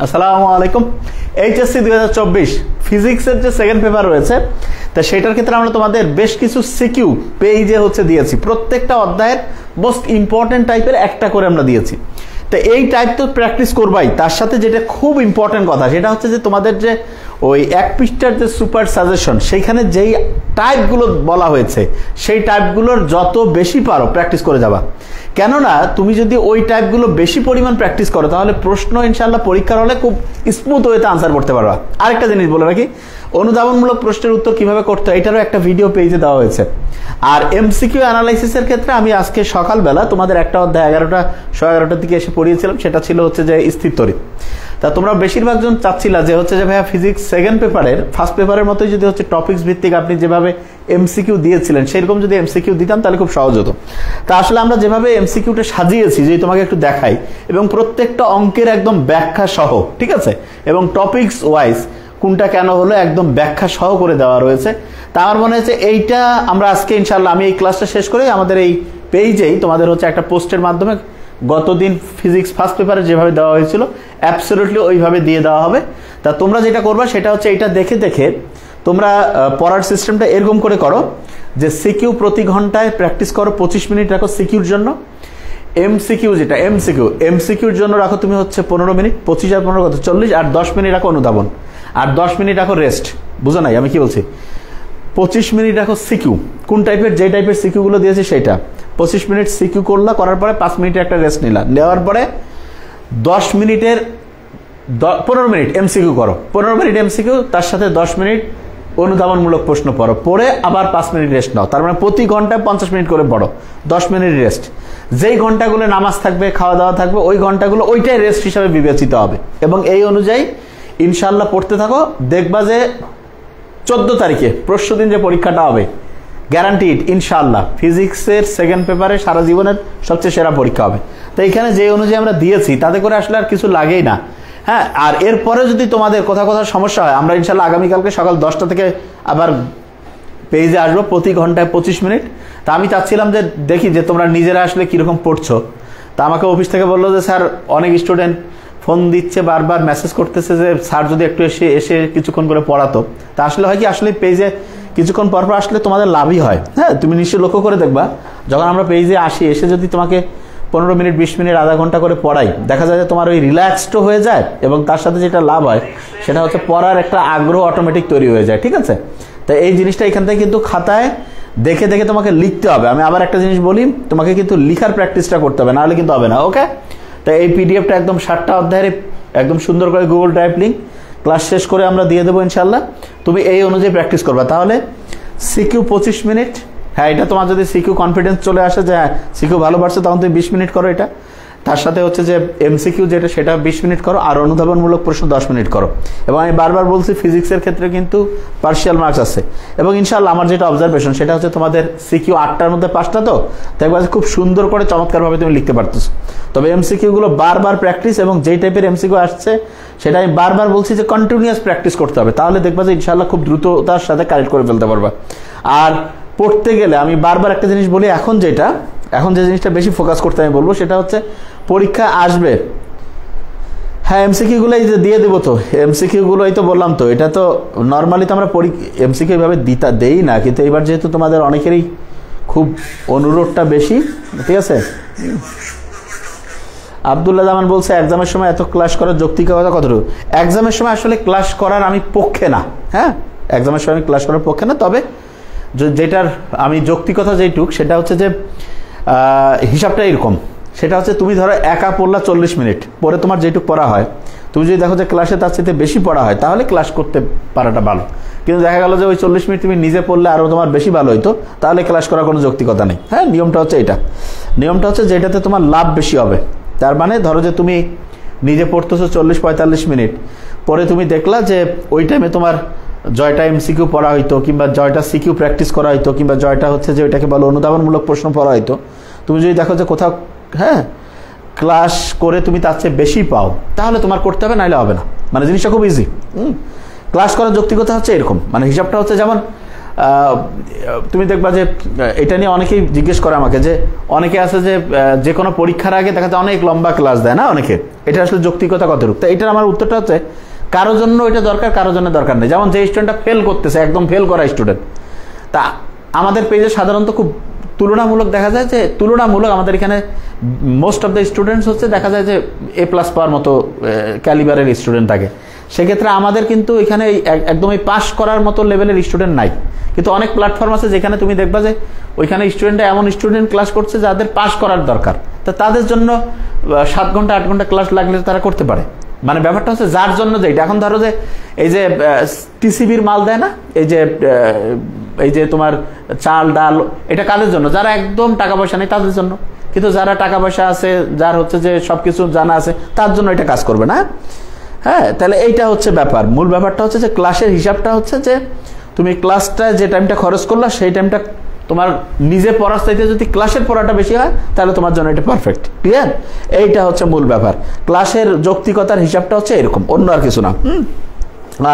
আসসালামু আলাইকুম। এইচএসসি 2024 ফিজিক্সের যে সেকেন্ড পেপার রয়েছে তা সেটার ক্ষেত্রে আমরা তোমাদের বেশ কিছু সিকিউ পেজে দিয়েছি। প্রত্যেকটা অধ্যায়ের মোস্ট ইম্পর্টেন্ট টাইপের একটা করে আমরা দিয়েছি। তো এই টাইপ তো প্র্যাকটিস করবাই, তার সাথে যেটা খুব ইম্পর্টেন্ট কথা সেটা হচ্ছে যে তোমাদের যে ওই এক পৃষ্ঠার যে সুপার সাজেশন সেইখানে যেই টাইপগুলো বলা হয়েছে সেই টাইপগুলোর যত বেশি পারো প্র্যাকটিস করে যাবা। কেননা তুমি যদি ওই টাইপগুলো বেশি পরিমাণ প্র্যাকটিস করো তাহলে প্রশ্ন ইনশাল্লাহ পরীক্ষার হলে খুব স্মুথ ওয়েতে আনসার করতে পারবা। আরেকটা জিনিস বলে রাখি, অনুধাবনমূলক প্রশ্নের উত্তর কিভাবে করতে হয় এটারও একটা ভিডিও পেজে দেওয়া হয়েছে। আর এমসিকিউ অ্যানালাইসিসের ক্ষেত্রে আমি আজকে সকালবেলা তোমাদের একটা অধ্যায় 11টার দিকে এসে পড়িয়েছিলাম, সেটা ছিল হচ্ছে যে স্থির তড়িৎ। তা তোমরা বেশিরভাগ জন চাচ্ছিলা যে হচ্ছে যে ভাইয়া ফিজিক্স সেকেন্ড পেপারের ফার্স্ট পেপারের মতোই যদি হচ্ছে টপিক্স ভিত্তিক আপনি যেভাবে এমসিকিউ দিয়েছিলেন সেরকম যদি এমসিকিউ দিতাম তাহলে খুব সহজ হতো। তা আসলে আমরা যেভাবে এমসিকিউটা সাজিয়েছি যদি তোমাকে একটু দেখাই, এবং প্রত্যেকটা অঙ্কের একদম ব্যাখ্যা সহ, ঠিক আছে, এবং টপিক্স ওয়াইজ কোনটা কেন হলো একদম ব্যাখ্যা সহ করে দেওয়া রয়েছে। তা আমার মনে হচ্ছে এইটা আমরা আজকে ইনশাল্লাহ আমি এই ক্লাসটা শেষ করে আমাদের এই পেজেই তোমাদের হচ্ছে একটা পোস্টের মাধ্যমে গতদিন ফিজিক্স ফার্স্ট পেপারে যেভাবে দেওয়া হয়েছিল অ্যাবসলিউটলি ওইভাবে দিয়ে দেওয়া হবে। তা তোমরা যেটা করবা সেটা হচ্ছে এইটা দেখে দেখে তোমরা পড়ার সিস্টেমটা এরকম করে করো যে সিকিউ প্রতি ঘন্টায় প্র্যাকটিস করো, 25 মিনিট রাখো সিকিউর জন্য। এমসিকিউ যেটা এমসিকিউর জন্য রাখো তুমি হচ্ছে 15 মিনিট, 25 আর 15 কত 40, আর 10 মিনিট রাখো অনুধাবন, আর 10 মিনিট রাখো রেস্ট। বুঝো নাই আমি কি বলছি? 25 মিনিট রাখো সিকিউ, কোন টাইপের যে টাইপের সিকিউগুলো দিয়েছে সেটা 25 মিনিট সিকিউ করলা, করার পরে 5 মিনিটের একটা রেস্ট নিলা, নেওয়ার পরে 10 মিনিটের 15 মিনিট এমসিকিউ করো, 15 মিনিট এমসিকিউ, তার সাথে 10 মিনিট অনুধাবনমূলক প্রশ্ন পড়ো, পড়ে আবার 5 মিনিট রেস্ট নাও। তার মানে প্রতি ঘন্টায় 50 মিনিট করে পড়ো, 10 মিনিট রেস্ট। যেই ঘন্টাগুলো নামাজ থাকবে, খাওয়া দাওয়া থাকবে, ওই ঘন্টাগুলো ওইটাই রেস্ট হিসাবে বিবেচিত হবে। এবং এই অনুযায়ী ইনশাল্লাহ পড়তে থাকো, দেখবা যে 14 তারিখে পরশু দিন যে পরীক্ষাটা হবে গ্যারান্টিড ইনশাল্লাহ ফিজিক্সের সেকেন্ড পেপারে সারা জীবনের সবচেয়ে সেরা পরীক্ষা হবে। তো এখানে যে অনুযায়ী আমরা দিয়েছি তাতে করে আসলে আর কিছু লাগেই না। হ্যাঁ, আর এরপরে যদি তোমাদের কোথাও সমস্যা হয় আমরা ইনশাল্লাহ আগামীকালকে সকাল 10টা থেকে আবার পেজে আসবো, প্রতি ঘন্টায় 25 মিনিট। তা আমি চাচ্ছিলাম যে দেখি যে তোমরা নিজেরা আসলে কীরকম পড়ছো। তা আমাকে অফিস থেকে বললো যে স্যার অনেক স্টুডেন্ট ফোন দিচ্ছে, বারবার মেসেজ করতেছে যে স্যার যদি একটু এসে কিছুক্ষণ করে পড়াতো। তা আসলে হয় কি, আসলে পেজে কিছুক্ষণ পরপর আসলে তোমাদের লাভই হয়। হ্যাঁ, তুমি নিশ্চয়ই লক্ষ্য করে দেখবা যখন আমরা পেজে আসি, এসে যদি তোমাকে 15 মিনিট 20 মিনিট আধা ঘন্টা করে পড়াই, দেখা যায় যে তোমার ওই রিল্যাক্সডও হয়ে যায়, এবং তার সাথে যেটা লাভ হয় সেটা হচ্ছে পড়ার একটা আগ্রহ অটোমেটিক তৈরি হয়ে যায়। ঠিক আছে, তো এই জিনিসটা এখান থেকে কিন্তু খাতায় দেখে দেখে তোমাকে লিখতে হবে। আমি আবার একটা জিনিস বলি, তোমাকে কিন্তু লিখার প্র্যাকটিসটা করতে হবে, নাহলে কিন্তু হবে না। ওকে, তো এই পিডিএফটা একদম 7টা অধ্যায়ের একদম সুন্দর করে গুগল ড্রাইভ লিঙ্ক ক্লাস শেষ করে আমরা দিয়ে দেবো ইনশাল্লাহ। তুমি এই অনুযায়ী প্র্যাকটিস করবা, তাহলে সিকিউ 25 মিনিট। হ্যাঁ, এটা তোমার যদি সিকিউ কনফিডেন্স চলে আসে যে হ্যাঁ সিকিউ ভালো পারছে, তখন তুমি 20 মিনিট করো এটা। তার সাথে হচ্ছে যে এমসিকিউ যেটা সেটা 20 মিনিট করো, আর অনুধাবনমূলক প্রশ্ন 10 মিনিট করো। এবং আমি বারবার বলছি ফিজিক্সের ক্ষেত্রে কিন্তু পার্শিয়াল মার্কস আছে, এবং ইনশাল্লাহ আমার যেটা অবজারভেশন সেটা হচ্ছে তোমাদের সিকিউ 8টার মধ্যে 5টা, তো দেখবা খুব সুন্দর করে চমৎকারভাবে তুমি লিখতে পারতেছো। তবে এমসিকিউগুলো বারবার প্র্যাকটিস, এবং যেই টাইপের এমসিকিউ আসছে সেটা আমি বারবার বলছি যে কন্টিনিউয়াস প্র্যাকটিস করতে হবে, তাহলে দেখবা যে ইনশাল্লাহ খুব দ্রুততার সাথে কারেক্ট করে ফেলতে পারবা। আর পড়তে গেলে আমি বারবার একটা জিনিস বলি, এখন যে জিনিসটা বেশি ফোকাস করতে আমি বলবো সেটা হচ্ছে পরীক্ষা আসবে। হ্যাঁ, এমসিকিউগুলো এই যে দিয়ে দেবো, তো এমসিকিউগুলোই তো বললাম, তো এটা তো নর্মালি তো আমরা এমসিকিউ এইভাবে দেই না, কিন্তু এবার যেহেতু তোমাদের অনেকেরই খুব অনুরোধটা বেশি, ঠিক আছে। আব্দুল্লাহ জামান বলছে এক্সামের সময় এত ক্লাস করার যৌক্তিকতা কতটুকু? এক্সামের সময় আসলে ক্লাস করার আমি পক্ষে না। হ্যাঁ, এক্সামের সময় আমি ক্লাস করার পক্ষে না, তবে যেটার আমি যৌক্তিকতা যেটুক সেটা হচ্ছে যে হিসাবটা এরকম, সেটা হচ্ছে তুমি ধরো একা পড়লা 40 মিনিট, পরে তোমার যেটুক পড়া হয়, তুমি যদি দেখো যে ক্লাসে তার সাথে বেশি পড়া হয় তাহলে ক্লাস করতে পারাটা ভালো। কিন্তু দেখা গেল যে ওই 40 মিনিট তুমি নিজে পড়লে আরও তোমার বেশি ভালো হইতো, তাহলে ক্লাস করার কোনো যৌক্তিকতা নেই। হ্যাঁ, নিয়মটা হচ্ছে যেটাতে তোমার লাভ বেশি হবে। তার মানে ধরো যে তুমি নিজে পড়তেছো 40-45 মিনিট, পরে তুমি দেখলা যে ওই টাইমে তোমার জয়টা এমসিকিউ পড়া হইতো, কিংবা জয়টা সিকিউ প্র্যাকটিস করা হইতো, কিংবা জয়টা হচ্ছে যে ওইটাকে বলো অনুধাবনমূলক প্রশ্ন পড়া হইতো। তুমি যদি দেখো যে কোথাও হ্যাঁ ক্লাস করে তুমি তার চেয়ে বেশি পাও, তাহলে তোমার করতে হবে, নাইলে হবে না। মানে জিনিসটা খুব ইজি। ক্লাস করার যৌক্তিকতা হচ্ছে এরকম, মানে হিসাবটা হচ্ছে যেমন তুমি দেখবা যে এটা নিয়ে অনেকেই জিজ্ঞেস করে আমাকে, যে অনেকে আছে যে কোনো পরীক্ষার আগে দেখা যায় অনেক লম্বা ক্লাস দেয় না অনেকে, এটা আসলে যৌক্তিকতা কতটুকু? তো এটার আমার উত্তরটা হচ্ছে কারোর জন্য এটা দরকার, কারোর জন্য দরকার নেই। যেমন যে স্টুডেন্টটা ফেল করতেছে, একদম ফেল করা স্টুডেন্ট, তা আমাদের পেজে সাধারণত খুব তুলনামূলক দেখা যায় যে আমাদের এখানে মোস্ট অফ দ্য স্টুডেন্টস হচ্ছে দেখা যায় যে A+ পাওয়ার মতো ক্যালিবারের স্টুডেন্ট থাকে। সেক্ষেত্রে আমাদের কিন্তু এখানে একদমই পাস করার মতো লেভেলের স্টুডেন্ট নাই। কিন্তু অনেক প্ল্যাটফর্ম আছে যেখানে তুমি দেখবা যে ওইখানে স্টুডেন্টরা এমন স্টুডেন্ট ক্লাস করছে যাদের পাস করার দরকার, তো তাদের জন্য 7 ঘন্টা 8 ঘন্টা ক্লাস লাগলে তারা করতে পারে। মানে ব্যাপারটা হচ্ছে যার জন্য যেটা, এখন ধরো যে এই যে টিসিবির মাল দেয় না, এই যে তোমার চাল ডাল, এটা কাদের জন্য? যারা একদম টাকা পয়সা নেই তাদের জন্য। কিন্তু যারা টাকা পয়সা আছে, যার হচ্ছে যে সবকিছু জানা আছে, তার জন্য এটা কাজ করবে না। হ্যাঁ, তাহলে এইটা হচ্ছে ব্যাপার। মূল ব্যাপারটা হচ্ছে যে ক্লাসের হিসাবটা হচ্ছে যে তুমি ক্লাসটা যে টাইমটা খরচ করলা সেই টাইমটা তোমার নিজে পড়ার চাইতে যদি ক্লাসের পড়াটা বেশি হয় তাহলে তোমার জন্য এটা পারফেক্ট। ক্লিয়ার? এইটা হচ্ছে মূল ব্যাপার। ক্লাসের যৌক্তিকতার হিসাবটা হচ্ছে এরকম, অন্য আর কিছু না।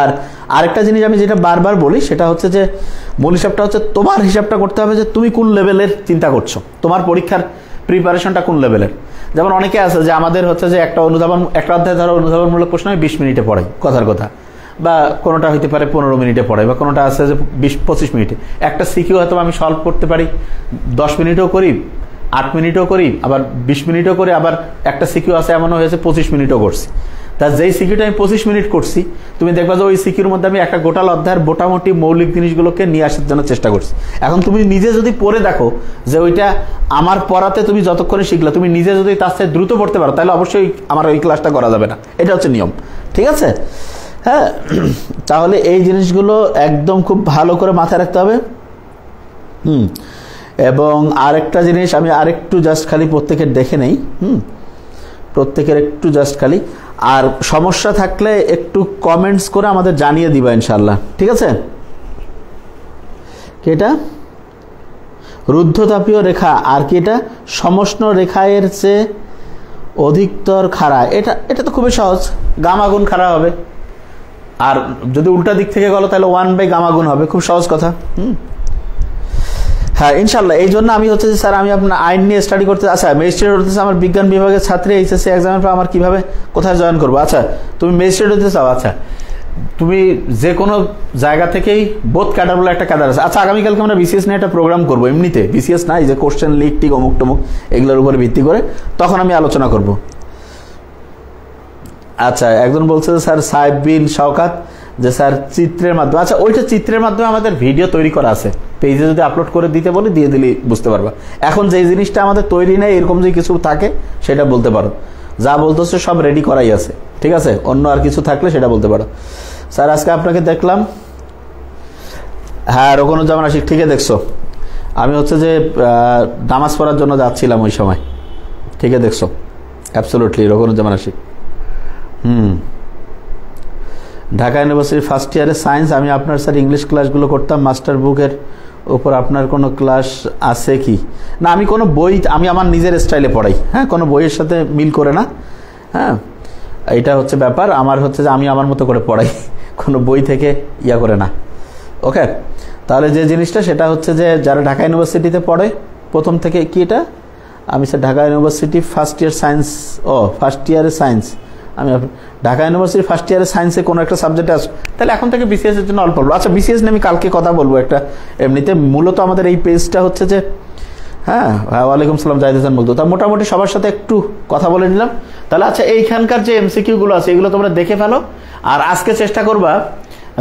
আর আরেকটা জিনিস আমি যেটা বারবার বলি সেটা হচ্ছে যে মূল হিসাবটা হচ্ছে তোমার হিসাবটা করতে হবে যে তুমি কোন লেভেলের চিন্তা করছো, তোমার পরীক্ষার প্রিপারেশনটা কোন লেভেলের। যেমন অনেকে আছে যে আমাদের হচ্ছে যে একটা অধ্যায় ধরো অনুধাবনমূলক প্রশ্ন আমি 20 মিনিটে পড়াই, কথার কথা, বা কোনোটা হইতে পারে 15 মিনিটে পড়াই, বা কোনোটা আছে যে 20-25 মিনিটে। একটা সিকিউ হয়তো আমি সলভ করতে পারি 10 মিনিটও করি, 8 মিনিটও করি, আবার 20 মিনিটও করি, আবার একটা সিকিউ আছে এমনও হয়েছে 25 মিনিটও করছি। তা যেই সিকিউটা আমি 25 মিনিট করছি, তুমি দেখবা যে ওই সিকিউর মধ্যে আমি একটা গোটাল অধ্যায়ের মোটামুটি মৌলিক জিনিসগুলোকে নিয়ে আসার জন্য চেষ্টা করছি। এখন তুমি নিজে যদি পড়ে দেখো যে ওইটা আমার পড়াতে তুমি যতক্ষণে শিখলা, তুমি নিজে যদি তার সাথে দ্রুত পড়তে পারো, তাহলে অবশ্যই আমার ওই ক্লাসটা করা যাবে না। এটা হচ্ছে নিয়ম, ঠিক আছে? হ্যাঁ, তাহলে এই জিনিসগুলো একদম খুব ভালো করে মাথায় রাখতে হবে। এবং আরেকটা জিনিস আমি আরেকটু জাস্ট খালি প্রত্যেকের দেখে নেই, প্রত্যেকের একটু জাস্ট খালি, আর সমস্যা থাকলে একটু কমেন্টস করে আমাদের জানিয়ে দিবা ইনশাল্লাহ, ঠিক আছে? কি এটা? রুদ্ধতাপীয় রেখা, আর কি এটা? সমষ্ণ রেখায়ের চেয়ে অধিকতর খাড়া। এটা তো খুবই সহজ, গামা গুণ খাড়া হবে। আর যদি উল্টা দিক থেকে গেলো তাহলে 1/, গামা গুণ হবে। খুব সহজ কথা। হ্যাঁ, ইনশাল্লাহ। এই জন্য আমি হচ্ছে যে স্যার আমি আপনার আইন নিয়ে স্টাডি করতে, আচ্ছা ম্যাজিস্ট্রেট হতেছে, আমার বিজ্ঞান বিভাগের ছাত্রী এইচএসসি এক্সামের পর আমার কিভাবে কোথায় জয়েন করবো? আচ্ছা, তুমি ম্যাজিস্ট্রেট হতে চাও, আচ্ছা তুমি যে কোনো জায়গা থেকেই বোধ ক্যাডার বলে একটা ক্যাডার আছে। আচ্ছা, আগামীকালকে আমরা বিসিএস নিয়ে একটা প্রোগ্রাম করবো, এমনিতে বিসিএস না, এই যে কোশ্চেন লিক টিক অমুক টমুক এগুলোর উপরে ভিত্তি করে, তখন আমি আলোচনা করব। আচ্ছা, একজন বলছে যে স্যার সাহেব বিন শওকাত, যে স্যার চিত্রের মাধ্যমে, আচ্ছা ওইটা চিত্রের মাধ্যমে আমাদের ভিডিও তৈরি করা আছে, পেজে যদি আপলোড করে দিতে বলি দিয়ে দিলে বুঝতে পারবা। এখন যে জিনিসটা আমাদের তৈরি নেই, এরকম যে কিছু থাকে সেটা বলতে পারো। যা বলতেছে সব রেডি করাই আছে, ঠিক আছে? অন্য আর কিছু থাকলে সেটা বলতে পারো। স্যার আজকে আপনাকে দেখলাম, হ্যাঁ রোকনুজ্জামান আশিক, ঠিকই দেখছো। আমি হচ্ছে যে নামাজ পড়ার জন্য যাচ্ছিলাম ওই সময়, ঠিকই দেখছো, absolutely Roknuzzaman Ashik. Dhaka university first ইয়ারে সায়েন্স। আমি আপনার স্যার ইংলিশ ক্লাসগুলো করতাম, মাস্টার বুকের উপর আপনার কোনো ক্লাস আছে কি? না, আমি কোনো বই, আমি আমার নিজের স্টাইলে পড়াই। হ্যাঁ, কোনো বইয়ের সাথে মিল করে না। হ্যাঁ, এইটা হচ্ছে ব্যাপার। আমার হচ্ছে যে আমি আমার মতো করে পড়াই, কোনো বই থেকে ইয়া করে না। ওকে, তাহলে যে জিনিসটা সেটা হচ্ছে যে যারা ঢাকা ইউনিভার্সিটিতে পড়ে প্রথম থেকে, কি এটা? আমি sir Dhaka university first year science, first ইয়ারে সায়েন্স। আমি ঢাকা ইউনিভার্সিটি ফার্স্ট ইয়ারে সায়েন্সে কোনো একটা সাবজেক্টে আসো, তাহলে এখন থেকে বিসিএস এর জন্য অল্প বলবো। আচ্ছা, বিসিএস নিয়ে আমি কালকে কথা বলবো একটা। এমনিতে মূলত আমাদের এই পেজটা হচ্ছে যে, হ্যাঁ ওয়ালাইকুম সালাম জাহিদ হাসান মুগ্ধ, তা মোটামুটি সবার সাথে একটু কথা বলে নিলাম। তাহলে আচ্ছা, এইখানকার যে এমসিকিউগুলো আছে এগুলো তোমরা দেখে ফেলো। আর আজকে চেষ্টা করবা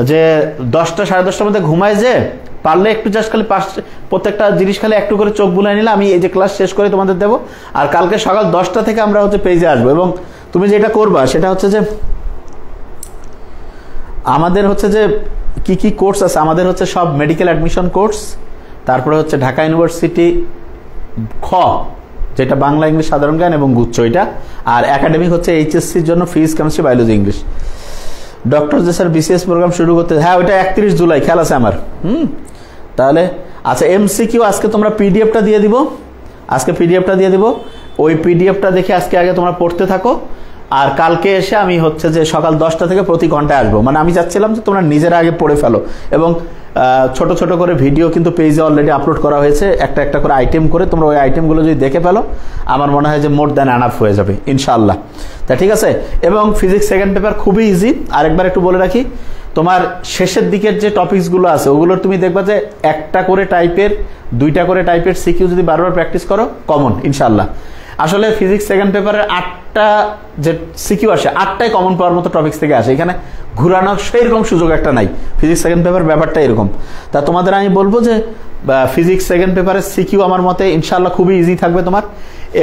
যে 10টা সাড়ে 10টার মধ্যে ঘুমায়, যে পারলে একটু জাস্ট খালি প্রত্যেকটা জিনিস খালি একটু করে চোখ বুলাই নিলে আমি এই যে ক্লাস শেষ করে তোমাদের দেবো। আর কালকে সকাল 10টা থেকে আমরা হচ্ছে পেজে আসবো। এবং তুমি যেটা করবা সেটা হচ্ছে যে আমাদের হচ্ছে যে কি কি কোর্স আছে, আমাদের হচ্ছে সব মেডিকেল অ্যাডমিশন কোর্স, তারপরে হচ্ছে ঢাকা ইউনিভার্সিটি খ, যেটা বাংলা ইংলিশ সাধারণ জ্ঞান এবং গুচ্ছ এটা, আর একাডেমিক হচ্ছে এইচএসসির জন্য physics chemistry biology English. Doctor যে স্যার বিসিএস প্রোগ্রাম শুরু করতে, হ্যাঁ ওইটা 31 জুলাই, খেয়াল আছে আমার। তাহলে আচ্ছা, এমসিকিউ আজকে তোমরা পিডিএফটা দিয়ে দিব, আজকে পিডিএফটা দিয়ে দিব। ওই পিডিএফটা দেখে আজকে আগে তোমরা পড়তে থাকো। আর কালকে এসে আমি হচ্ছে যে সকাল 10টা থেকে প্রতি ঘন্টায় আসবো। মানে আমি চাচ্ছিলাম যে তোমরা নিজেরা আগে পড়ে ফেলো, এবং ছোট ছোট করে ভিডিও কিন্তু পেজে অলরেডি আপলোড করা হয়েছে, একটা একটা করে আইটেম করে। তোমরা ওই আইটেমগুলো যদি দেখে ফেলো, আমার মনে হয় যে মোর দ্যান এনাফ হয়ে যাবে ইনশাআল্লাহ। তা ঠিক আছে। এবং ফিজিক্স সেকেন্ড পেপার খুবই ইজি। আরেকবার একটু বলে রাখি, তোমার শেষের দিকের যে টপিকসগুলো আছে ওগুলোর তুমি দেখবা যে একটা করে টাইপের, দুইটা করে টাইপের সিকিউ যদি বারবার প্র্যাকটিস করো, কমন ইনশাআল্লাহ। আসলে ফিজিক্স সেকেন্ড পেপারের 8টা যে সিকিউ আসে, 8টাই কমন পাওয়ার মতো টপিক্স থেকে আসে। এখানে ঘুরানোর সেইরকম সুযোগ একটা নাই। ফিজিক্স সেকেন্ড পেপার ব্যাপারটা এরকম। তা তোমাদের আমি বলবো যে ফিজিক্স সেকেন্ড পেপারের সিকিউ আমার মতে ইনশাআল্লাহ খুবই ইজি থাকবে। তোমার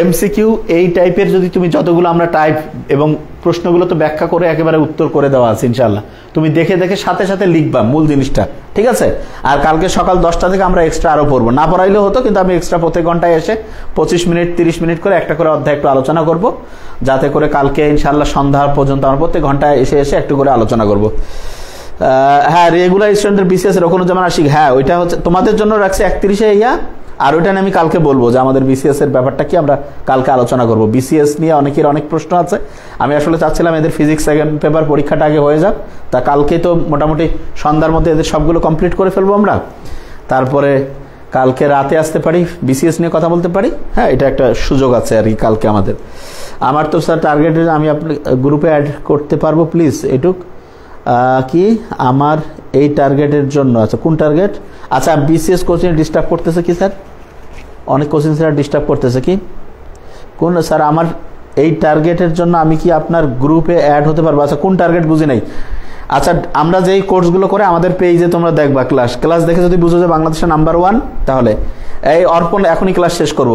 এমসিকিউ এই টাইপের যদি তুমি যতগুলো আমরা টাইপ এবং প্রশ্নগুলো তো ব্যাখ্যা করে একেবারে উত্তর করে দেওয়া আছে ইনশাআল্লাহ, তুমি দেখে দেখে সাথে সাথে লিখবা মূল জিনিসটা, ঠিক আছে। আর কালকে সকাল 10টা থেকে আমরা এক্সট্রা আরো পড়বো, না পড়াইলেও হতো, কিন্তু আমি এক্সট্রা প্রত্যেক ঘন্টায় এসে 25 মিনিট 30 মিনিট করে একটা করে অধ্যায় একটু আলোচনা করব, যাতে করে কালকে ইনশাআল্লাহ সন্ধ্যা পর্যন্ত আমরা প্রত্যেক ঘন্টায় এসে এসে একটু করে আলোচনা করব। হ্যাঁ, রেগুলার স্টুডেন্টের বিসিএস রকনুজ্জামান আশিক, হ্যাঁ ওইটা হচ্ছে তোমাদের জন্য রাখছে 31শে ইয়া, আর ওইটা আমি কালকে বলবো যে আমাদের বিসিএস এর ব্যাপারটা কি আমরা কালকে আলোচনা করব। বিসিএস নিয়ে অনেকের অনেক প্রশ্ন আছে। আমি আসলে চাচ্ছিলাম এদের ফিজিক্স সেকেন্ড পেপার পরীক্ষাটা আগে হয়ে যাক, তা কালকে তো মোটামুটি সন্ধ্যার মধ্যে এদের সবগুলো কমপ্লিট করে ফেলবো আমরা, তারপরে কালকে রাতে আসতে পারি, বিসিএস নিয়ে কথা বলতে পারি। হ্যাঁ, এটা একটা সুযোগ আছে আর কি কালকে আমাদের। আমার তো স্যার টার্গেট আমি আপনি গ্রুপে অ্যাড করতে পারবো প্লিজ এটুক কি আমার এই টার্গেটের জন্য। আচ্ছা, কোন টার্গেট? আচ্ছা, বিসিএস কোচিং ডিস্টার্ব করতেছে কি স্যার? অনেক কোচিং স্যার ডিস্টার্ব করতেছে কি? কোন স্যার আমার এই টার্গেটের জন্য আমি কি আপনার গ্রুপে অ্যাড হতে পারবো? আচ্ছা, কোন টার্গেট বুঝি নাই। আচ্ছা, আমরা যেই কোর্সগুলো করে আমাদের পেজে তোমরা দেখবা, ক্লাস দেখে যদি বুঝো যে বাংলাদেশের নাম্বার 1, তাহলে এই অর্পণ এখনই ক্লাস শেষ করব।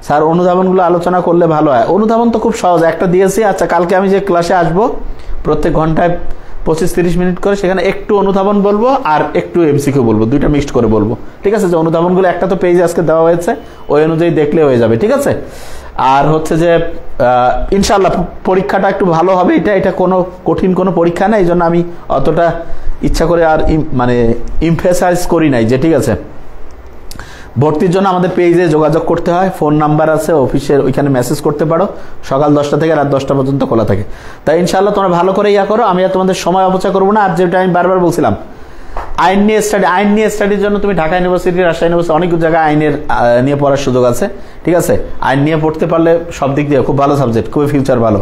স্যার অনুধাবনগুলো আলোচনা করলে ভালো হয়। অনুধাবন তো খুব সহজ, একটা দিয়েছি। আচ্ছা, কালকে আমি যে ক্লাসে আসবো প্রত্যেক ঘন্টায় 25-30 মিনিট করে, সেখানে একটু অনুধাবন বলবো আর একটু এমসিকিউ বলবো, দুইটা মিক্সড করে বলবো, ঠিক আছে। যে অনুধাবনগুলো একটা তো পেজে আজকে দেওয়া হয়েছে, ওই অনুযায়ী দেখলে হয়ে যাবে, ঠিক আছে। আর হচ্ছে যে ইনশাআল্লাহ পরীক্ষাটা একটু ভালো হবে। এটা কোনো কঠিন কোনো পরীক্ষা না, এই জন্য আমি অতটা ইচ্ছা করে আর মানে ইমফেসাইজ করি নাই যে, ঠিক আছে। ভর্তির জন্য আমাদের পেজে যোগাযোগ করতে হয়, ফোন নাম্বার আছে অফিসের, ওইখানে মেসেজ করতে পারো। সকাল 10টা থেকে রাত 10টা পর্যন্ত খোলা থাকে। তাই ইনশাআল্লাহ তোমরা ভালো করে ইয়া করো, আমি আর তোমাদের সময় অপচয় করবো না। আর যেটা আমি বারবার বলছিলাম, আইন নিয়ে স্টাডির জন্য তুমি ঢাকা ইউনিভার্সিটি, রাজশাহী ইউনিভার্সিটি, অনেক জায়গায় আইনের নিয়ে পড়ার সুযোগ আছে, ঠিক আছে। আইন নিয়ে পড়তে পারলে সব দিক দিয়ে খুব ভালো সাবজেক্ট, খুবই ফিউচার ভালো।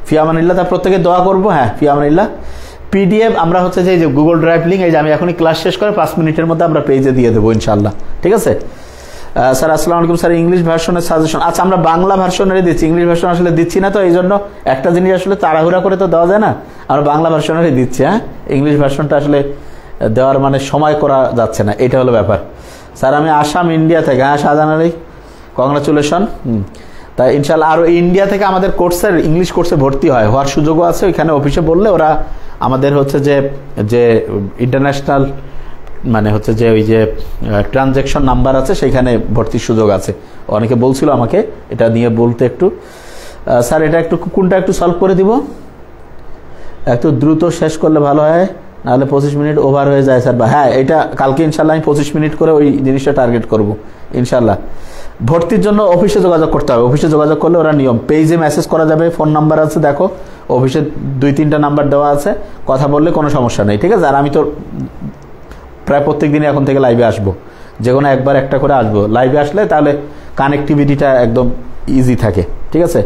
ফিয়ামানিল্লাহ, তার প্রত্যেকে দোয়া করবো। হ্যাঁ, ফিয়ামানিল্লাহ। পিডিএফ আমরা হচ্ছে যে গুগল ড্রাইভ লিঙ্ক, এই যে আমি এখনই ক্লাস শেষ করে 5 মিনিটের মধ্যে আমরা পেজে দিয়ে দেবো ইনশাআল্লাহ, ঠিক আছে। স্যার আসসালামু আলাইকুম স্যার, ইংলিশ ভার্সনের সাজেশন। আচ্ছা, আমরা বাংলা ভার্সনেরই দিচ্ছি, ইংলিশ ভার্সন আসলে দিচ্ছি না। তো এই জন্য একটা জিনিস আসলে তাড়াহুড়া করে তো দেওয়া যায় না, আমরা বাংলা ভার্সনেরই দিচ্ছি। হ্যাঁ, ইংলিশ ভার্সনটা আসলে দেওয়ার মানে সময় করা যাচ্ছে না, এটা হলো ব্যাপার। স্যার আমি আসাম ইন্ডিয়া থেকে। হ্যাঁ, শাহজাহান আলী, কংগ্রাচুলেশন। তাই ইনশাআল্লাহ আরও ইন্ডিয়া থেকে আমাদের কোর্সের ইংলিশ কোর্সে ভর্তি হওয়ার সুযোগও আছে। ওইখানে অফিসে বললে ওরা আমাদের হচ্ছে যে ইন্টারন্যাশনাল মানে হচ্ছে যে ওই যে ট্রানজ্যাকশন নাম্বার আছে, সেইখানে ভর্তির সুযোগ আছে। অনেকে বলছিল আমাকে এটা নিয়ে বলতে একটু। স্যার এটা একটু কোনটা একটু সলভ করে দিব, একটু দ্রুত শেষ করলে ভালো হয়, নাহলে 25 মিনিট ওভার হয়ে যায় স্যার। হ্যাঁ, এটা কালকে ইনশাল্লাহ আমি 25 মিনিট করে ওই জিনিসটা টার্গেট করব ইনশাল্লাহ। ভর্তির জন্য অফিসে যোগাযোগ করতে হবে, অফিসে যোগাযোগ করলে ওরা নিয়ম, পেজে মেসেজ করা যাবে, ফোন নাম্বার আছে, দেখো অফিসে 2-3টা নাম্বার দেওয়া আছে, কথা বললে কোনো সমস্যা নেই, ঠিক আছে। আর আমি তো প্রায় প্রত্যেক দিনই এখন থেকে লাইভে আসবো, যে কোনো একবার একটা করে আসবো। লাইভে আসলে তাহলে কানেক্টিভিটিটা একদম ইজি থাকে, ঠিক আছে।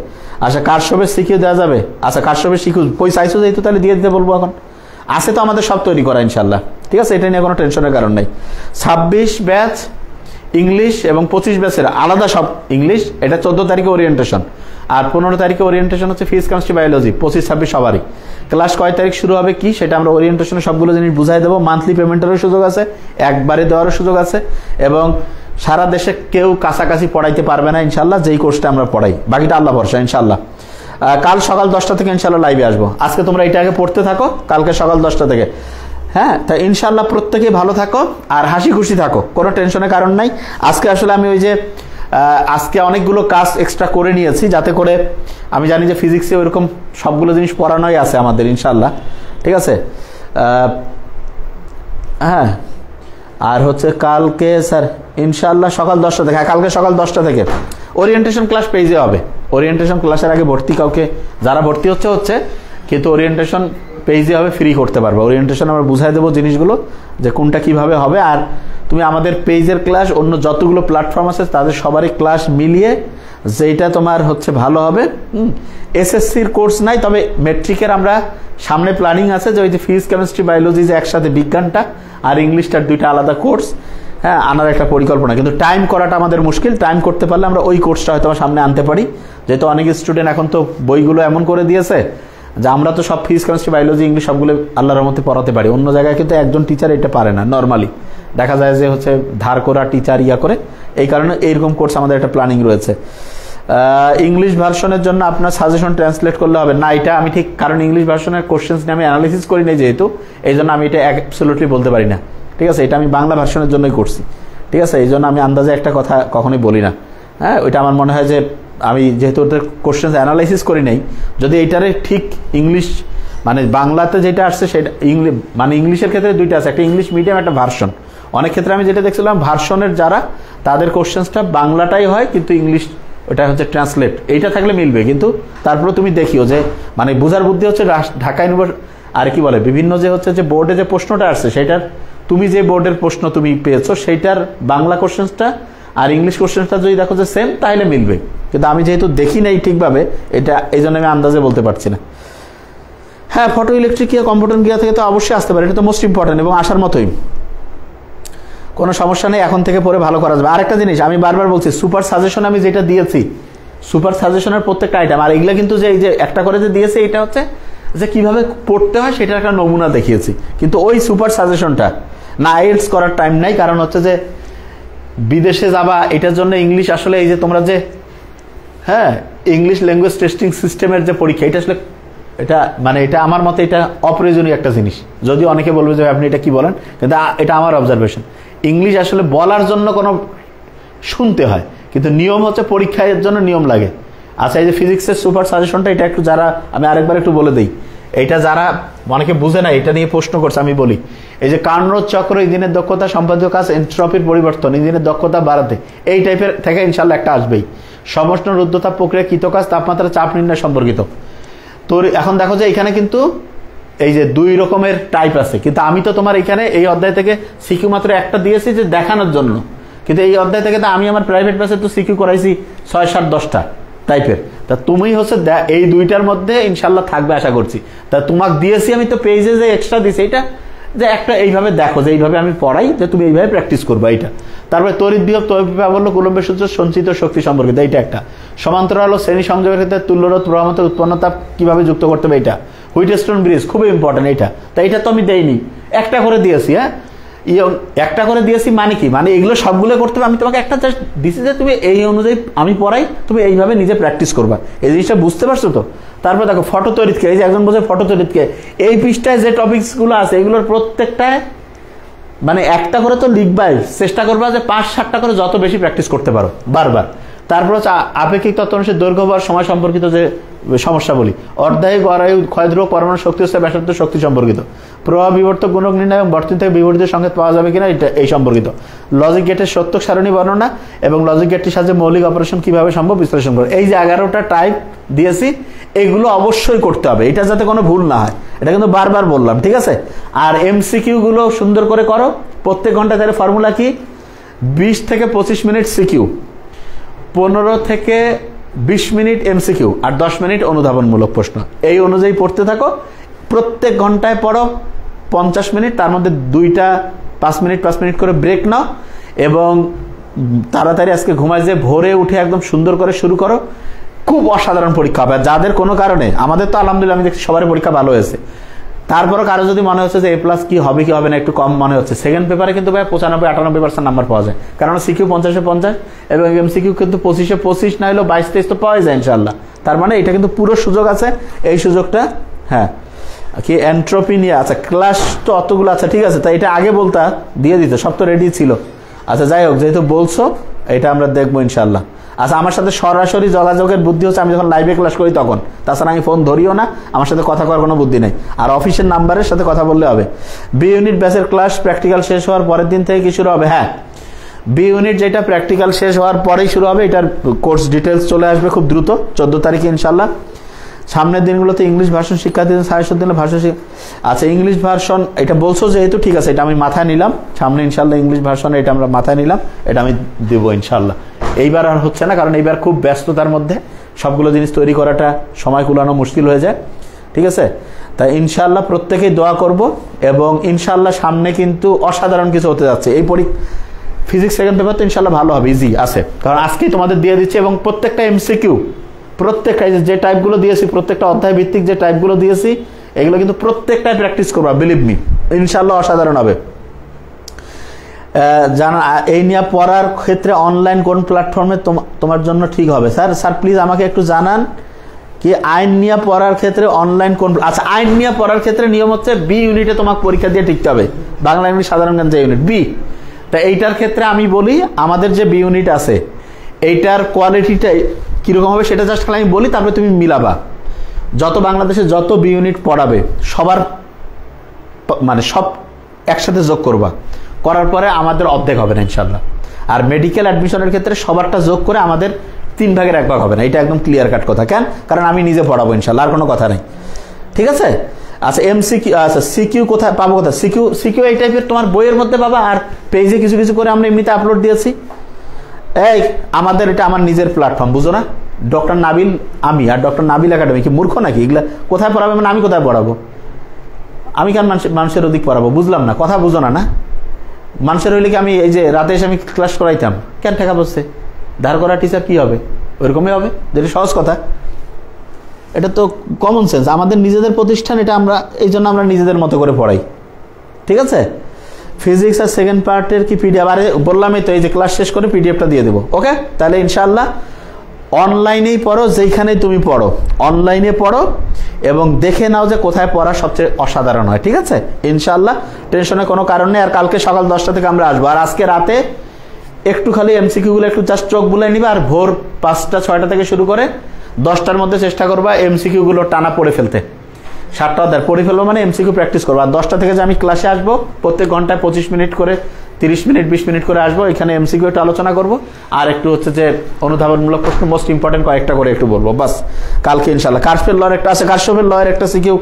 আচ্ছা, কারশপের সিকিউ দেওয়া যাবে? আচ্ছা, কারশপের সিকিউ বই চাইছো যেহেতু, তাহলে দিয়ে দিতে বলবো। এখন আছে তো আমাদের সব তৈরি করা ইনশাল্লাহ, ঠিক আছে। এটা নিয়ে কোনো টেনশনের কারণ নেই। 26 ব্যাচ ইংলিশ এবং 25 ব্যাচের আলাদা সব ইংলিশ, এটা 14 তারিখে ওরিয়েন্টেশন, আর 15 তারিখে ওরিয়েন্টেশন হচ্ছে ফিজিক্স কেমিস্ট্রি বায়োলজি। 25-26 সবারই ক্লাস কয় তারিখ শুরু হবে কি সেটা আমরা ওরিয়েন্টেশনে সবগুলো জিনিস বুঝাই দেবো। মান্থলি পেমেন্টেরও সুযোগ আছে, একবারে দেওয়ারও সুযোগ আছে, এবং সারা দেশে কেউ কাছাকাছি পড়াইতে পারবে না ইনশাল্লাহ, যেই কোর্সটা আমরা পড়াই। বাকিটা আল্লাহ ভরসা ইনশাল্লাহ। কাল সকাল 10টা থেকে ইনশাল্লাহ লাইভে আসবো। আজকে তোমরা এটা আগে পড়তে থাকো, কালকে সকাল 10টা থেকে। হ্যাঁ, তা ইনশাল্লাহ প্রত্যেকে ভালো থাকো আর হাসি খুশি থাকো, কোনো টেনশনের কারণ নাই। আজকে আসলে আমি ওই যে আজকে অনেকগুলো কাজ এক্সট্রা করে নিয়েছি, যাতে করে আমি জানি যে ফিজিক্সে ওইরকম সবগুলো জিনিস পড়ানোই আছে আমাদের ইনশাল্লাহ, ঠিক আছে। হ্যাঁ, আর হচ্ছে কালকে স্যার ইনশাল্লাহ সকাল 10টা থেকে, কালকে সকাল 10টা থেকে ওরিয়েন্টেশন ক্লাস পেজে হবে। ওরিয়েন্টেশন ক্লাসের আগে ভর্তি কাউকে যারা ভর্তি হচ্ছে কিন্তু ওরিয়েন্টেশন পেজে হবে ফ্রি করতে পারবে। ওরিয়েন্টেশন আমরা বুঝাই দেবো জিনিসগুলো যে কোনটা কিভাবে হবে। আর তুমি আমাদের পেজের ক্লাস অন্য যতগুলো প্ল্যাটফর্ম আছে তাদের সবারই ক্লাস মিলিয়ে যেটা তোমার ভালো হবে। এসএসসির কোর্স নাই, তবে মেট্রিকের আমরা সামনে প্ল্যানিং আছে যে ওই যে ফিজিক্স কেমিস্ট্রি বায়োলজি যে একসাথে বিজ্ঞানটা আর ইংলিশটার দুইটা আলাদা কোর্স আনার একটা পরিকল্পনা, কিন্তু টাইম করাটা আমাদের মুশকিল। টাইম করতে পারলে আমরা ওই কোর্সটা হয়তো সামনে আনতে পারি, যেহেতু অনেক স্টুডেন্ট এখন তো বইগুলো এমন করে দিয়েছে যে আমরা তো সব ফিজিক্স কেমিস্ট্রি বায়োলজি ইংলিশ সবগুলো আল্লাহর রহমতে পড়াতে পারি। অন্য জায়গায় কিন্তু একজন টিচার এটা পারে না, নর্মালি দেখা যায় যে ধার করা টিচার করে। এই কারণে এইরকম কোর্স আমাদের একটা প্ল্যানিং রয়েছে। ইংলিশ ভার্সনের জন্য আপনার সাজেশন ট্রান্সলেট করলে হবে না, এটা আমি ঠিক, কারণ ইংলিশ ভার্সনের কোশ্চেন্স নিয়ে আমি অ্যানালিসিস করি নাই যেহেতু, এই জন্য আমি এটা অ্যাবসলিউটলি বলতে পারি না। ঠিক আছে, এটা আমি বাংলা ভার্সনের জন্যই করছি। ঠিক আছে, এই জন্য আমি আন্দাজে একটা কথা কখনোই বলি না। ওইটা আমার মনে হয় যে আমি যেহেতু ওদের কোশ্চেন্স অ্যানালাইসিস করি নাই, যদি এইটারে ঠিক ইংলিশ বাংলাতে যেটা আসছে সেটা ইংলিশের ক্ষেত্রে দুইটা আছে, একটা ইংলিশ মিডিয়াম, একটা ভার্সন। অনেক ক্ষেত্রে আমি যেটা দেখছিলাম ভার্সনের যারা তাদের কোশ্চেন্সটা বাংলাটাই হয় কিন্তু ইংলিশ ওটা ট্রান্সলেট, এইটা থাকলে মিলবে। কিন্তু তারপরে তুমি দেখিও যে বোঝার বুদ্ধি ঢাকা ইউনিভার্সিটি আর কি বলে বিভিন্ন যে বোর্ডে যে প্রশ্নটা আসছে সেটার তুমি যে বোর্ডের প্রশ্ন তুমি পেয়েছো সেইটার বাংলা কোশ্চেন্সটা আর ইংলিশ কোশ্চেন্সটা যদি দেখো যে সেম তাহলে মিলবে, কিন্তু আমি যেহেতু দেখি নাই ঠিকভাবে এটা, এই জন্য আমি আন্দাজে বলতে পারছি না। হ্যাঁ, photo electric gear computer gear থেকে তো অবশ্যই আসতে পারে, এটা তো মোস্ট ইম্পর্টেন্ট এবং আসার মতোই, কোনো সমস্যা নেই, এখন থেকে পরে ভালো করা যাবে। আরেকটা জিনিস আমি বারবার বলছি, সুপার সাজেশন আমি যেটা দিয়েছি, সুপার সাজেশনের প্রত্যেকটা আইটেম আর এগুলা কিন্তু যে এই যে একটা করে যে দিয়েছে এটা যে কিভাবে পড়তে হয় সেটার একটা নমুনা দেখিয়েছি, কিন্তু ওই সুপার সাজেশনটা না আইএলটিএস করার টাইম নাই, কারণ যে বিদেশে যাবা এটার জন্য ইংলিশ আসলে এই যে তোমরা যে ইংলিশ ল্যাঙ্গুয়েজ টেস্টিং সিস্টেমের যে পরীক্ষা এটা আসলে এটা এটা আমার মতে এটা অপ্রয়োজনীয় একটা জিনিস। যদিও অনেকে বলবে যে আপনি এটা কি বলেন, কিন্তু এটা আমার অবজারভেশন। ইংলিশ আসলে বলার জন্য কোনো শুনতে হয়, কিন্তু নিয়ম পরীক্ষার জন্য নিয়ম লাগে। আচ্ছা, এই যে ফিজিক্সের সুপার সাজেশনটা এটা একটু যারা আমি আরেকবার একটু বলে দিই, এটা যারা অনেকে বুঝে না এটা নিয়ে প্রশ্ন করছে আমি বলি, এই যে কার্নোট চক্র, ইঞ্জিনের দক্ষতা, সম্পাদীয় কাজ, এন্ট্রপির পরিবর্তন, ইঞ্জিনের দক্ষতা বাড়াতে, এই টাইপের থেকে ইনশাল্লাহ একটা আসবেই। সমষ্ণ রুদ্ধতাপ প্রক্রিয়া, কৃতকাজ, তাপমাত্রা, চাপ নির্ণয় সম্পর্কিত। তো এখন দেখো যে এখানে কিন্তু এই যে দুই রকমের টাইপ আছে, কিন্তু আমি তো তোমার এখানে এই অধ্যায় থেকে সিকিউ মাত্র একটা দিয়েছি যে দেখানোর জন্য, কিন্তু এই অধ্যায় থেকে তো আমি আমার প্রাইভেট ব্যাচে তো সিকিউ করাইছি 6, 7, 10টা টাইপের। তা তুমি এই দুইটার মধ্যে ইনশাল্লাহ থাকবে আশা করছি। তা তোমাকে দিয়েছি আমি তো পেজে যে এক্সট্রা দিয়েছি এটা যে একটা এইভাবে দেখো যে এইভাবে আমি পড়াই, যে তুমি এইভাবে প্র্যাকটিস করবো এইটা। তারপরে তড়িৎ বিভব, তড়িৎ প্রাবল্য, কুলম্বের সূত্র, সঞ্চিত শক্তি সম্পর্কিত এইটা একটা। সমান্তরাল ও শ্রেণী সংযোগের ক্ষেত্রে তুল্যরোধ, প্রবাহমতের উৎপন্নতা কিভাবে যুক্ত করতে হবে এইটা। হুইটস্টোন ব্রিজ খুবই ইম্পর্টেন্ট এইটা। তা এইটা তো আমি দেইনি, একটা করে দিয়েছি। একটা করে দিয়েছি মানে কি, এগুলো সবগুলো করতে হবে। আমি তোমাকে একটা জাস্ট দিছি যে তুমি এই অনুযায়ী আমি পড়াই, তুমি এইভাবে নিজে প্র্যাকটিস করবা। এই জিনিসটা বুঝতে পারছো তো? তারপর দেখো ফটো তড়িৎকে, এই যে একজন বোঝে ফটো তড়িৎকে, এই পৃষ্ঠায় যে টপিকসগুলো আছে এগুলোর প্রত্যেকটায় একটা করে তো লিখবাই, চেষ্টা করবা যে 5-7টা করে যত বেশি প্র্যাকটিস করতে পারো বারবার। তারপর আপেক্ষিক তত্ত্ব অনুসারে দৈর্ঘ্য বা সময় সম্পর্কিত যে সমস্যা বলি, অর্ধায়ু, গড়ায়ু, ক্ষয়ধ্রুব, পরমাণু শক্তি, ব্যাসার্ধ, শক্তি সম্পর্কিত, প্রবাহ বিবর্তক গুণক নির্ণয় এবং বর্তনী থেকে বিবর্তিত সংকেত পাওয়া যাবে কিনা এটা এই সম্পর্কিত, লজিক গেটের সত্যক সারণী বর্ণনা এবং লজিক গেটটির সাহায্যে মৌলিক অপারেশন কিভাবে সম্ভব বিশ্লেষণ করে। এই যে 11টা টাইপ দিয়েছি এগুলো অবশ্যই করতে হবে, এটা যাতে কোনো ভুল না হয়, এটা কিন্তু বারবার বললাম, ঠিক আছে। আর এমসিকিউ গুলো সুন্দর করে করো, প্রত্যেক ঘন্টায় তাহলে ফর্মুলা কি 20 থেকে 25 মিনিট সিকিউ, 15 থেকে 20 মিনিট এমসিকিউ আর 10 মিনিট অনুধাবনমূলক প্রশ্ন। এই অনুযায়ী পড়তে থাকো, প্রত্যেক ঘন্টায় পড়ো 50 মিনিট, তার মধ্যে 2টা 5 মিনিট করে ব্রেক নাও এবং তাড়াতাড়ি আজকে ঘুমায় যে ভোরে উঠে একদম সুন্দর করে শুরু করো। খুব অসাধারণ পরীক্ষা হবে। যাদের কোনো কারণে, আমাদের তো আলহামদুলিল্লাহ আমি দেখছি সবার পরীক্ষা ভালো হয়েছে, তারপরও কারো যদি মনে হচ্ছে যে এ প্লাস কি হবে কি হবে না একটু কম মনে হচ্ছে, সেকেন্ড পেপারে কিন্তু ভাই 95-98% নাম্বার পাওয়া যায়, কারণ সিকিউ 50-50 এবং এমসিকিউ কিন্তু 25-25 না হলেও 22-23 তো পাওয়া যায় ইনশাল্লাহ। তার মানে এটা কিন্তু পুরো সুযোগ আছে, এই সুযোগটা হ্যাঁ কি এন্ট্রপি নিয়ে আচ্ছা ক্লাস তো অতগুলো আছে, ঠিক আছে, তাই এটা আগে বলতা দিয়ে দিতে, সব তো রেডি ছিল। আচ্ছা যাই হোক, যেহেতু বলছো এটা আমরা দেখবো ইনশাল্লাহ। আচ্ছা আমার সাথে সরাসরি যোগাযোগের বুদ্ধি হচ্ছে আমি যখন লাইভে ক্লাস করি তখন, তাছাড়া আমি ফোন ধরিও না, আমার সাথে কথা করার কোনো বুদ্ধি নেই। আর অফিসের নাম্বারের সাথে কথা বললে হবে। বি ইউনিট ব্যাচের ক্লাস প্র্যাকটিক্যাল শেষ হওয়ার পরের দিন থেকে কি শুরু হবে? হ্যাঁ, বি ইউনিট যেটা প্র্যাকটিক্যাল শেষ হওয়ার পরেই শুরু হবে, এটার কোর্স ডিটেলস চলে আসবে খুব দ্রুত 14 তারিখে ইনশাল্লাহ। সামনের দিনগুলোতে ইংলিশ ভার্সন শিক্ষার্থীদের সাজেশন দিলে আচ্ছা ইংলিশ ভার্সন এটা বলছো যেহেতু ঠিক আছে, এটা আমি মাথায় নিলাম, সামনে ইনশাল্লাহ ইংলিশ ভার্সন এটা আমরা মাথায় নিলাম, এটা আমি দেবো ইনশাল্লাহ। এইবার আর হচ্ছে না, কারণ এইবার খুব ব্যস্ততার মধ্যে সবগুলো জিনিস তৈরি করাটা সময় কুলানো মুশকিল হয়ে যায়, ঠিক আছে। তাই ইনশাল্লাহ প্রত্যেকেই দোয়া করব, এবং ইনশাল্লাহ সামনে কিন্তু অসাধারণ কিছু হতে যাচ্ছে। এই ফিজিক্স সেকেন্ড পেপার তো ইনশাল্লাহ ভালো হবে, ইজি আছে, কারণ আজকেই তোমাদের দিয়ে দিচ্ছে, এবং প্রত্যেকটা এমসিকিউ, প্রত্যেকটা যে টাইপগুলো দিয়েছি, প্রত্যেকটা অধ্যায় ভিত্তিক যে টাইপগুলো দিয়েছি, এগুলো কিন্তু প্রত্যেকটাই প্র্যাকটিস করবা, বিলিভ মি, ইনশাল্লাহ অসাধারণ হবে। জানা এই নিয়ে পড়ার ক্ষেত্রে অনলাইন কোন প্ল্যাটফর্মে তোমার জন্য ঠিক হবে? স্যার প্লিজ আমাকে একটু জানান কি আইন নিয়ে পড়ার ক্ষেত্রে অনলাইন কোন, আচ্ছা আইন নিয়ে পড়ার ক্ষেত্রে নিয়ম হচ্ছে বি ইউনিটে তোমাকে পরীক্ষা দিয়ে টিকতে হবে, বাংলা ইংলিশ সাধারণ জ্ঞান যে ইউনিট বি। তা এইটার ক্ষেত্রে আমি বলি আমাদের যে বি ইউনিট আছে এইটার কোয়ালিটিটা কিরকম হবে সেটা জাস্ট খালি আমি বলি, তারপরে তুমি মিলাবা। যত বাংলাদেশে যত বি ইউনিট পড়াবে সবার মানে সব একসাথে যোগ করবা, করার পরে আমাদের অর্ধেক হবে না ইনশাল্লাহ। আর মেডিকেল অ্যাডমিশনের ক্ষেত্রে সবারটা যোগ করে আমাদের 3 ভাগের 1 ভাগ হবে না, এটা একদম ক্লিয়ার কাট কথা। কেন? কারণ আমি নিজে পড়াবো ইনশাল্লাহ, আর কোনো কথা নেই, ঠিক আছে। আচ্ছা এমসিকিউ, আচ্ছা সিকিউ কোথায় পাবো? কোথায় সিকিউ এই টাইপের তোমার বইয়ের মধ্যে পাবা, আর পেজে কিছু কিছু করে আমরা এমনিতে আপলোড দিয়েছি। এই আমাদের এটা আমার নিজের প্ল্যাটফর্ম, বুঝো না? ডক্টর নাবিল আমি আর ডক্টর নাবিল একাডেমি কি মূর্খ নাকি? এগুলা কোথায় পড়াবে মানে আমি কোথায় পড়াবো? আমি কেন মানুষের অধিক পড়াবো? বুঝলাম না, কথা বুঝো না। না মানুষের হইলে কি আমি এই যে রাতে এসে আমি ক্লাস করাইতাম? কেন টাকা বসছে? ধার করা টিচার কি হবে? ওইরকমই হবে, যেটা সহজ কথা। এটা তো কমন সেন্স, আমাদের নিজেদের প্রতিষ্ঠান, এটা আমরা এই জন্য আমরা নিজেদের মতো করে পড়াই, ঠিক আছে। ফিজিক্স আর সেকেন্ড পার্টের কি পিডিএফ? আরে বললামই তো, এই যে ক্লাস শেষ করে পিডিএফটা দিয়ে দেবো, ওকে। তাহলে ইনশাআল্লাহ অনলাইনেই পড়ো, যেইখানেই তুমি পড়ো অনলাইনে পড়ো, এবং দেখে নাও যে কোথায় পড়া সবচেয়ে অসাধারণ হয়, ঠিক আছে। ইনশাআল্লাহ টেনশনের কোনো কারণ নেই। আর কালকে সকাল 10টা থেকে আমরা আসবো, আর আজকে রাতে একটু খালি এমসিকিউগুলো একটু জাস্ট চোখ বুলাই নিবে, আর ভোর 5টা-6টা থেকে শুরু করে 10টার মধ্যে চেষ্টা করবা এমসিকিউগুলো টানা পড়ে ফেলতে। 7টা অধ্যায় পড়ে ফেলবো মানে এমসিকিউ প্র্যাকটিস করবো। আর 10টা থেকে যে আমি ক্লাসে আসবো, প্রত্যেক ঘন্টায় 25 মিনিট করে, 30 মিনিট 20 মিনিট করে আসবো, এখানে এমসিকিউ একটু আলোচনা করবো, আর একটু হচ্ছে যে অনুধাবনমূলক প্রশ্ন মোস্ট ইম্পর্টেন্ট কয়েকটা করে একটু বলবো, বাস। কালকে ইনশাল্লাহ কার্শফের লয়ের একটা আছে, কার্শফের লয়ের একটা সিকিউ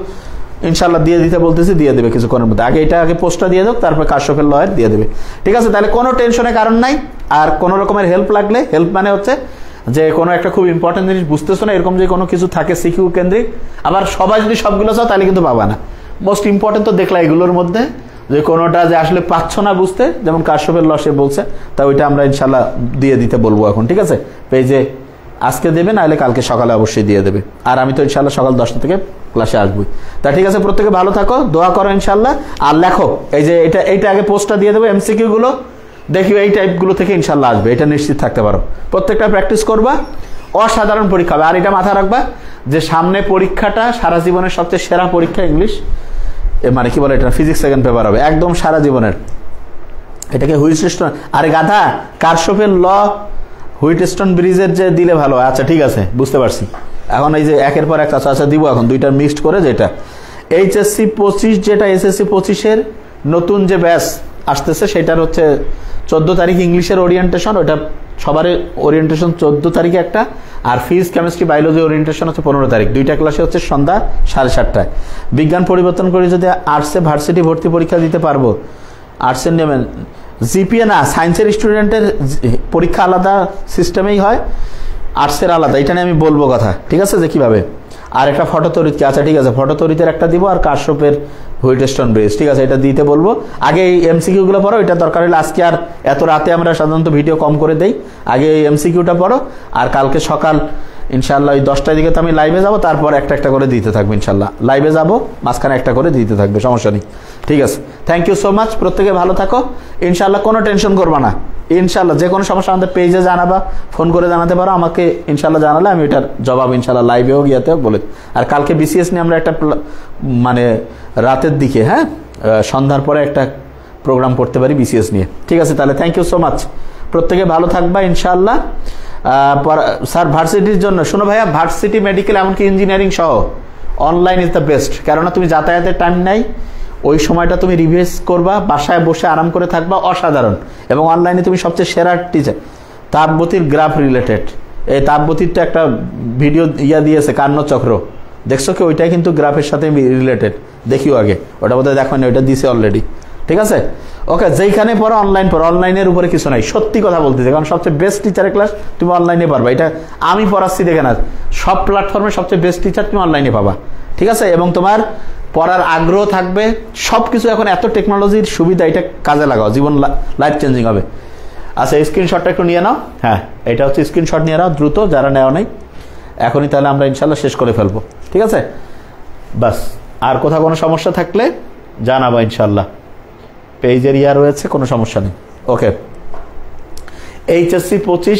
ইনশাল্লাহ দিয়ে দিতে বলতেছি, দিয়ে দেবে কিছুক্ষণের মধ্যে। আগে পোস্টটা দিয়ে দাও, তারপর কার্শফের লয়ের দিয়ে দেবে, ঠিক আছে। তাহলে কোনো টেনশনের কারণ নাই। আর কোনো রকমের হেল্প লাগলে, হেল্প মানে হচ্ছে যে কোনো একটা খুব ইম্পর্টেন্ট জিনিস বুঝতেছো না, এরকম যে কোনো কিছু থাকে সিকিউ কেন্দ্রিক, আবার সবাই যদি সবগুলো চাও তাহলে কিন্তু পাবা না। মোস্ট ইম্পর্টেন্ট তো দেখলা এগুলোর মধ্যে, যে কোনোটা যে আসলে পাচ্ছ না বুঝতে, যেমন কার্শফের লসে বলছে, তা ওইটা আমরা ইনশাল্লাহ দিয়ে দিতে বলবো এখন, ঠিক আছে। পেজে আজকে দেবে, না হলে কালকে সকালে অবশ্যই দিয়ে দেবে। আর আমি তো ইনশাল্লাহ সকাল 10টা থেকে ক্লাসে আসবই। তা ঠিক আছে, প্রত্যেকে ভালো থাকো, দোয়া করো ইনশাল্লাহ। আর লেখো, এই যে এইটা আগে পোস্টটা দিয়ে দেবো, এমসিকিউ গুলো দেখিও এই টাইপগুলো থেকে ইনশাল্লাহ আসবে, এটা নিশ্চিত থাকতে পারো। প্রত্যেকটা প্র্যাকটিস করবা, অসাধারণ পরীক্ষা হবে। আর এটা মাথা রাখবা যে সামনে পরীক্ষাটা সারা জীবনের সবচেয়ে সেরা পরীক্ষা ইংলিশ, মানে কি বলে এটা, ফিজিক্স সেকেন্ড পেপার হবে একদম সারা জীবনের। এটাকে হুইটস্টোন, আরে গাধা, কার্শফের ল হুইটস্টোন ব্রিজের যে দিলে ভালো। আচ্ছা ঠিক আছে, বুঝতে পারছি। এখন এই যে একের পর এক আচ্ছা দিব এখন, দুইটা মিক্সড করে, যেটা এইচএসসি 25 যেটা এসএসসি 25-এর নতুন যে ব্যাচ আসতেছে, সেটার হচ্ছে 14 তারিখ ইংলিশের ওরিয়েন্টেশন, ওটা সবারই ওরিয়েন্টেশন 14 তারিখে একটা, আর ফিজিক্স কেমিস্ট্রি বায়োলজি ওরিয়েন্টেশন হচ্ছে 15 তারিখ। দুইটা ক্লাসে হচ্ছে সন্ধ্যা 7:30টায়। বিজ্ঞান পরিবর্তন করে যদি আর্টসে ভার্সিটি ভর্তি পরীক্ষা দিতে পারবো, আর্টসের নেবেন জিপিএ না, সায়েন্সের স্টুডেন্টের পরীক্ষা আলাদা সিস্টেমেই হয়, আর্টসের আলাদা, এটা নিয়ে আমি বলবো কথা, ঠিক আছে, যে কীভাবে। আর একটা ফটো তরিতকে, আচ্ছা ঠিক আছে, ফটো তরিতের একটা দিব, আর কার্শফের হুইটস্টোন ব্রিজ, ঠিক আছে, এটা দিতে বলবো। আগে এই এমসিকিউগুলো পড়ো, এটা দরকার হলে আজকে আর এত রাতে আমরা সাধারণত ভিডিও কম করে দেই, আগে এই এমসিকিউটা পড়ো, আর কালকে সকাল ইনশাল্লাহ ওই 10টার দিকে তো আমি লাইভে যাবো, তারপর একটা একটা করে দিতে থাকবো ইনশাল্লাহ। লাইভে যাবো, মাঝখানে একটা করে দিতে থাকবে, সমস্যা নেই, ঠিক আছে। থ্যাংক ইউ সো মাচ, প্রত্যেকে ভালো থাকো ইনশাল্লাহ, কোনো টেনশন করবা না ইনশাল্লাহ। যে কোনো সমস্যা আমাদের পেজে জানাবা, ফোন করে জানাতে পারো আমাকে, ইনশাল্লাহ জানালে আমি এটার জবাব ইনশাল্লাহ লাইভে হোক ইয়াতে হোক বলে। আর কালকে বিসিএস নিয়ে আমরা একটা মানে রাতের দিকে, হ্যাঁ সন্ধ্যার পরে একটা প্রোগ্রাম করতে পারি বিসিএস নিয়ে, ঠিক আছে। তাহলে থ্যাংক ইউ সো মাচ, প্রত্যেকে ভালো থাকবা ইনশাল্লাহ। স্যার ভার্সিটির জন্য শোনো ভাইয়া, ভার্সিটি মেডিকেল এমনকি ইঞ্জিনিয়ারিং সহ অনলাইন ইজ দ্য বেস্ট, কেননা তুমি যাতায়াতের টাইম নাই, ওই সময়টা তুমি রিভাইজ করবা, বাসায় বসে আরাম করে থাকবা, অসাধারণ। এবং অনলাইনে তুমি সবচেয়ে সেরা টিচার। তাপগতির গ্রাফ রিলেটেড, এই তাপগতির তো একটা ভিডিও দিয়েছে কার্ণচক্র, দেখছো কি? ওইটাই কিন্তু গ্রাফের সাথে রিলেটেড, দেখিও আগে, ওটা বোধহয় দেখো না, ওইটা দিছে অলরেডি, ঠিক আছে? ওকে, যেইখানে পড়ো অনলাইন পড়ো, অনলাইনের উপরে কিছু নাই, সত্যি কথা বলতেছে, কারণ সবচেয়ে বেস্ট টিচারের ক্লাস তুমি অনলাইনে পারবা। এটা আমি পড়াচ্ছি দেখে না, সব প্ল্যাটফর্মে সবচেয়ে বেস্ট টিচার তুমি অনলাইনে পাবা, ঠিক আছে? এবং তোমার পড়ার আগ্রহ থাকবে, সব কিছু এখন এত টেকনোলজির সুবিধা, এটা কাজে লাগাও, জীবন লাইফ চেঞ্জিং হবে। আচ্ছা, স্ক্রিনশটটা একটু নিয়ে নাও। হ্যাঁ, এটা হচ্ছে স্ক্রিনশট নিয়ে নাও দ্রুত, যারা নেওয়া নেই এখনই, তাহলে আমরা ইনশাল্লাহ শেষ করে ফেলবো, ঠিক আছে? বাস, আর কোথাও কোনো সমস্যা থাকলে জানাবো ইনশাল্লাহ। পেজের রয়েছে, কোনো সমস্যা নেই। ওকে, এইচএসসি 25,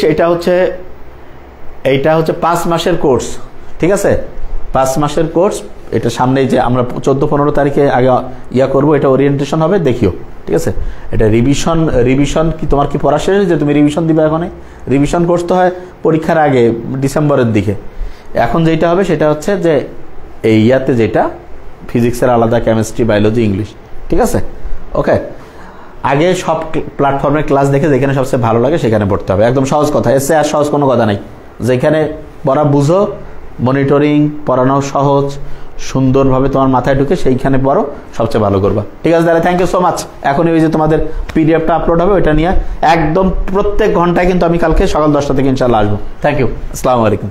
এইটা হচ্ছে 5 মাসের কোর্স, ঠিক আছে? 5 মাসের কোর্স। এটা সামনেই যে আমরা 14-15 তারিখে আগে করবো, এটা ওরিয়েন্টেশন হবে, দেখিও, ঠিক আছে? এটা রিভিশন কি তোমার কি পড়া শেষ যে তুমি রিভিশন দিবে? এখন রিভিশন কোর্স তো হয় পরীক্ষার আগে, ডিসেম্বরের দিকে। এখন যেটা হবে সেটা হচ্ছে যে এই যেটা ফিজিক্সের আলাদা, কেমিস্ট্রি, বায়োলজি, ইংলিশ, ঠিক আছে? ওকে, আগে সব প্ল্যাটফর্মের ক্লাস দেখে যেখানে সবচেয়ে ভালো লাগে সেখানে পড়তে হবে, একদম সহজ কথা, এসে আর সহজ কোনো কথা নাই। যেখানে পড়া বুঝো, মনিটরিং পড়ানো সহজ, সুন্দরভাবে তোমার মাথায় ঢুকে সেইখানে পড়ো, সবচেয়ে ভালো করবা, ঠিক আছে? তাহলে থ্যাংক ইউ সো মাচ। এখনই ওই যে তোমাদের পিডিএফটা আপলোড হবে, ওইটা নিয়ে একদম প্রত্যেক ঘন্টায় কিন্তু আমি কালকে সকাল 10টা থেকে ইনশাআল্লাহ আসবো। থ্যাংক ইউ, আসসালামু আলাইকুম।